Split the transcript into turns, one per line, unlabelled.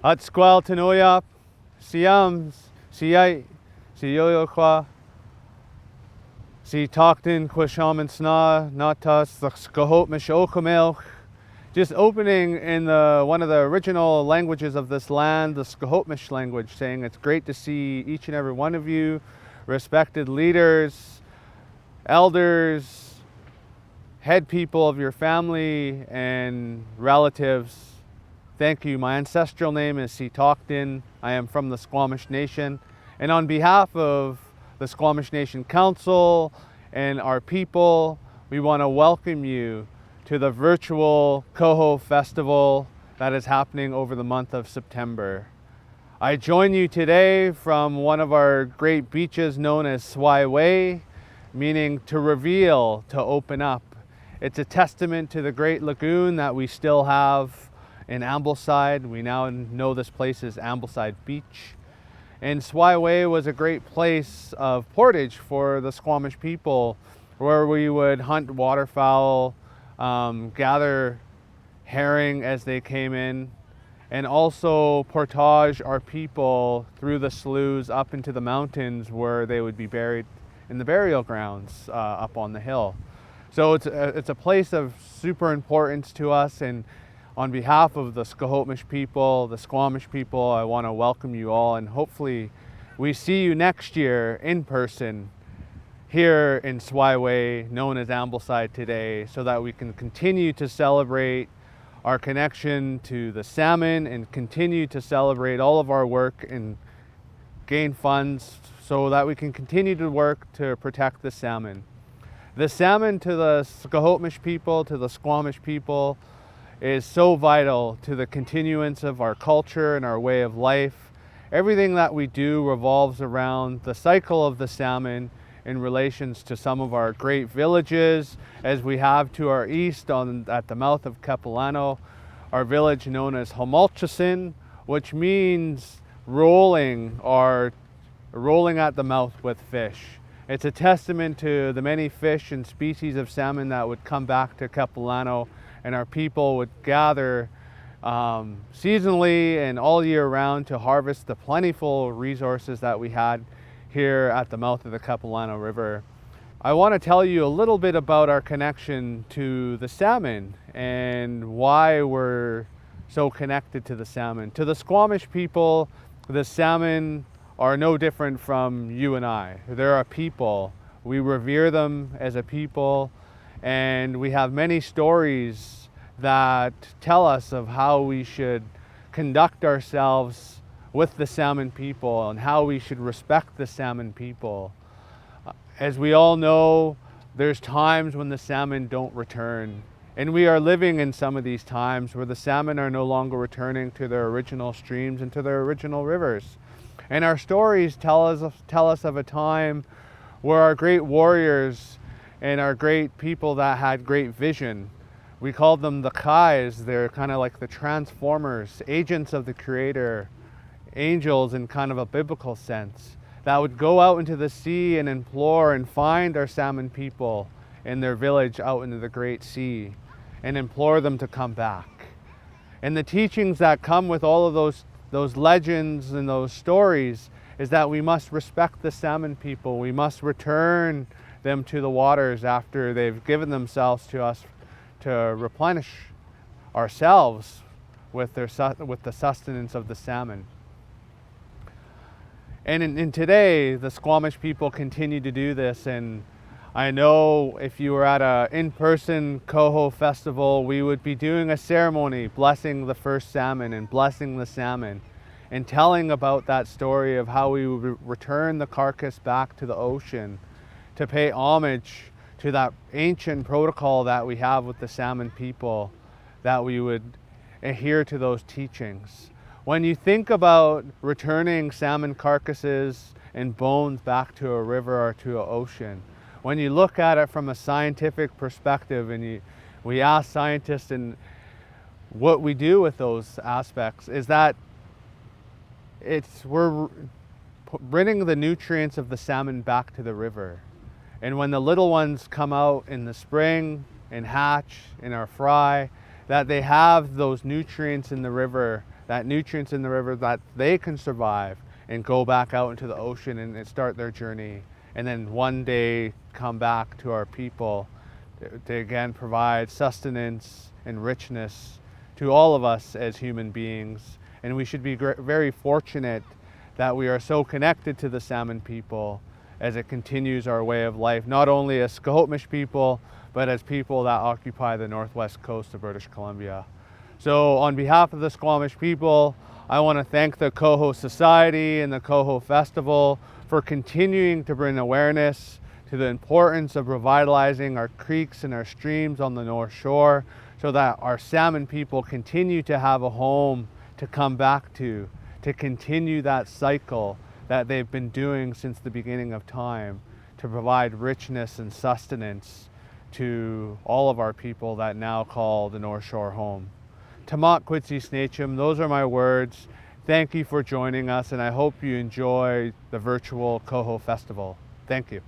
At squal tenoyap, siams, siyai, siyoyokwa, si toktin quishaman sna, natas, the skahot mishokamel. Just opening in one of the original languages of this land, the Skahotmish language, saying it's great to see each and every one of you, respected leaders, elders, head people of your family and relatives. Thank you. My ancestral name is Sitoktin. I am from the Squamish Nation. And on behalf of the Squamish Nation Council and our people, we want to welcome you to the virtual Coho Festival that is happening over the month of September. I join you today from one of our great beaches known as Swaiway, meaning to reveal, to open up. It's a testament to the great lagoon that we still have in Ambleside. We now know this place is Ambleside Beach. And Swaiway was a great place of portage for the Squamish people, where we would hunt waterfowl, gather herring as they came in, and also portage our people through the sloughs up into the mountains where they would be buried in the burial grounds up on the hill. So it's a place of super importance to us, and on behalf of the Skahotmish people, the Squamish people, I want to welcome you all, and hopefully we see you next year in person here in Swaiway, known as Ambleside today, so that we can continue to celebrate our connection to the salmon and continue to celebrate all of our work and gain funds so that we can continue to work to protect the salmon. The salmon to the Skahotmish people, to the Squamish people, is so vital to the continuance of our culture and our way of life. Everything that we do revolves around the cycle of the salmon in relations to some of our great villages, as we have to our east at the mouth of Capilano, our village known as Homolchasin, which means rolling or rolling at the mouth with fish. It's a testament to the many fish and species of salmon that would come back to Capilano, and our people would gather seasonally and all year round to harvest the plentiful resources that we had here at the mouth of the Capilano River. I want to tell you a little bit about our connection to the salmon and why we're so connected to the salmon. To the Squamish people, the salmon are no different from you and I. They're a people. We revere them as a people, and we have many stories that tell us of how we should conduct ourselves with the salmon people and how we should respect the salmon people. As we all know, there's times when the salmon don't return, and we are living in some of these times where the salmon are no longer returning to their original streams and to their original rivers. And our stories tell us of a time where our great warriors and our great people that had great vision, we called them the Kais. They're kind of like the transformers, agents of the Creator, angels in kind of a biblical sense, that would go out into the sea and implore and find our salmon people in their village out into the great sea and implore them to come back. And the teachings that come with all of those legends and those stories is that we must respect the salmon people. We must return them to the waters after they've given themselves to us to replenish ourselves with the sustenance of the salmon. And in today, the Squamish people continue to do this, and I know if you were at an in-person Coho Festival, we would be doing a ceremony blessing the first salmon and blessing the salmon and telling about that story of how we would return the carcass back to the ocean to pay homage to that ancient protocol that we have with the salmon people, that we would adhere to those teachings. When you think about returning salmon carcasses and bones back to a river or to an ocean, when you look at it from a scientific perspective and we ask scientists and what we do with those aspects is that we're bringing the nutrients of the salmon back to the river. And when the little ones come out in the spring and hatch in our fry, that they have those nutrients in the river that nutrients in the river that they can survive and go back out into the ocean and start their journey, and then one day come back to our people to again provide sustenance and richness to all of us as human beings. And we should be very fortunate that we are so connected to the Salmon people as it continues our way of life, not only as Squamish people, but as people that occupy the northwest coast of British Columbia. So on behalf of the Squamish people, I want to thank the Coho Society and the Coho Festival for continuing to bring awareness to the importance of revitalizing our creeks and our streams on the North Shore so that our salmon people continue to have a home to come back to continue that cycle that they've been doing since the beginning of time, to provide richness and sustenance to all of our people that now call the North Shore home. Tamak Quitsi Snachum, those are my words. Thank you for joining us, and I hope you enjoy the virtual Coho Festival. Thank you.